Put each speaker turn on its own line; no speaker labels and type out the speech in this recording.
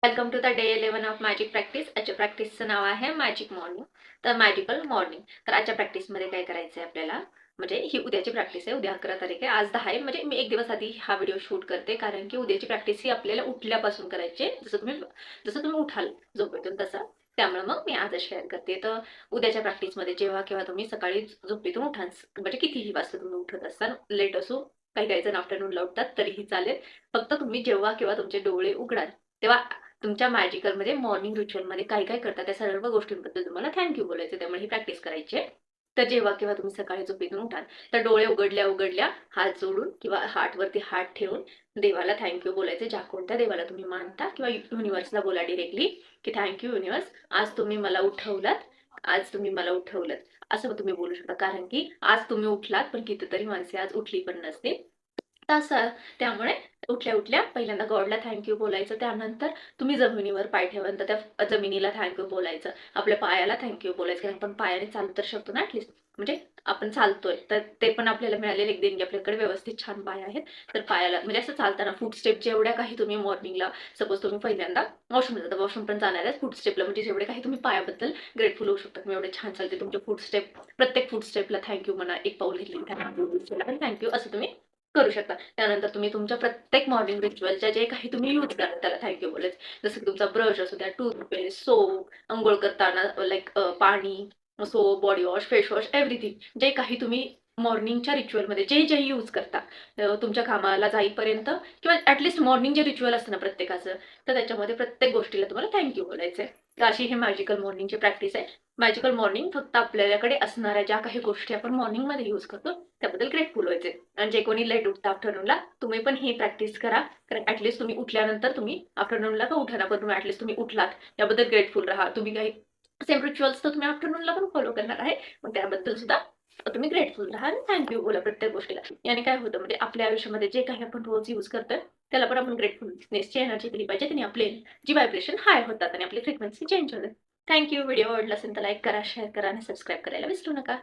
Welcome to the day 11 of magic practice. आजच्या प्रॅक्टिसचं नाव आहे मॅजिक मॉर्निंग. तर मॅजिकल मॉर्निंग. तर आजच्या प्रॅक्टिसमध्ये काय करायचं आहे आपल्याला, म्हणजे ही उद्याची प्रॅक्टिस आहे. उद्या 11 तारीख आहे, आज 10 आहे. म्हणजे मी एक दिवस आधी हा व्हिडिओ शूट करते, कारण की उद्याची प्रॅक्टिस ही आपल्याला उठल्यापासून करायची आहे. जसं तुम्ही उठाल झोपेतून तसं. त्यामुळे मग मी आजच शेअर करते. तर उद्याच्या प्रॅक्टिसमध्ये जेव्हा केव्हा तुम्ही सकाळी झोपेतून उठाल, म्हणजे कितीही वाजता तुम्ही उठत असाल, लेट असो, काही काही जण आफ्टरनूनला उठतात तरीही चालेल. फक्त तुम्ही जेव्हा केव्हा तुमचे डोळे उघडाल तेव्हा तुमच्या मॅजिकल म्हणजे मॉर्निंग रिच्युअलमध्ये काय काय करतात त्या सर्व गोष्टींबद्दल तुम्हाला थँक्यू बोलायचं. त्यामुळे ही प्रॅक्टिस करायची आहे. तर जेव्हा केव्हा तुम्ही सकाळी झोपेतून उठाल, तर डोळे उघडल्या उघडल्या हात जोडून किंवा हार्टवरती हात ठेवून देवाला थँक्यू बोलायचे. ज्या कोणत्या देवाला तुम्ही मानता, किंवा युनिव्हर्सला बोला डिरेक्टली की थँक्यू युनिव्हर्स, आज तुम्ही मला उठवलात, आज तुम्ही मला उठवलं. असं तुम्ही बोलू शकता, कारण की आज तुम्ही उठलात पण कितीतरी माणसे आज उठली पण नसतील. तसं त्यामुळे उठल्या उठल्या पहिल्यांदा गॉडला थँक्यू बोलायचं. त्यानंतर तुम्ही जमिनीवर पाय ठेवून तर त्या जमिनीला थँक्यू बोलायचं. आपल्या पायाला थँक्यू बोलायचं, कारण आपण पायाने चालू तर शकतो ना ऍटलिस्ट. म्हणजे आपण चालतोय तर ते पण आपल्याला मिळालेले एक देणगी. आपल्याकडे व्यवस्थित छान पाय आहेत, तर पायाला म्हणजे असं चालताना फूटस्टेप जेवढ्या काही तुम्ही मॉर्निंगला, सपोज तुम्ही पहिल्यांदा वॉशरूमला जाता, वॉशरूम पण जाणार आहे फूटस्टेपला, म्हणजे जेवढे काही तुम्ही पायाबद्दल ग्रेटफुल होऊ शकता. मी एवढे छान चालते तुमचे फूटस्टेप, प्रत्येक फूटस्टेपला थँक्यू म्हणा. एक पाऊल घेतली थँक्यू, थँक्यू असं तुम्ही करू शकता. त्यानंतर तुम्ही तुमच्या प्रत्येक मॉर्निंग रिच्युअलच्या जे काही तुम्ही यूज करता त्याला थँक्यू बोलायचं. जसं की तुमचा ब्रश असू द्या, टूथपेस्ट, सोप, अंघोळ करताना लाईक पाणी, soap, body wash, face wash, everything जे काही तुम्ही मॉर्निंगच्या रिच्युअलमध्ये जे जे यूज करता, तुमच्या कामाला जाईपर्यंत, किंवा ऍटलिस्ट मॉर्निंग जे रिच्युअल असतं ना प्रत्येकाचं, तर त्याच्यामध्ये प्रत्येक गोष्टीला तुम्हाला थँक्यू बोलायचं आहे. तर अशी ही मॅजिकल मॉर्निंगची प्रॅक्टिस आहे. मॅजिकल मॉर्निंग फक्त आपल्याकडे असणाऱ्या ज्या काही गोष्टी आपण मॉर्निंगमध्ये यूज करतो त्याबद्दल ग्रेटफुल व्हायचे. आणि जे कोणी लेट उठतं आफ्टरनूनला, तुम्ही पण ही प्रॅक्टिस करा. कारण ऍटलीस्ट तुम्ही उठल्यानंतर, तुम्ही आफ्टरनूनला का उठा ना, पण तुम्ही ऍटलीस्ट तुम्ही उठलात याबद्दल ग्रेटफुल राहा. तुम्ही काही सेम रिच्युअल्स तर तुम्ही आफ्टरनूनला पण फॉलो करणार आहे, मग त्याबद्दल सुद्धा तुम्ही ग्रेटफुल राहा आणि थँक्यू बोला प्रत्येक गोष्टीला. याने काय होतं, म्हणजे आपल्या आयुष्यामध्ये जे काही आपण रोज यूज करतोय त्याला पण आपण ग्रेटफुलनेसची एनर्जी दिली पाहिजे. त्याने आपली जी व्हायब्रेशन हाय होतात आणि आपली फ्रिक्वेन्सी चेंज होते. थँक्यू. व्हिडिओ आवडला असेल तर लाईक करा, शेअर करा आणि सबस्क्राईब करायला विसरू नका.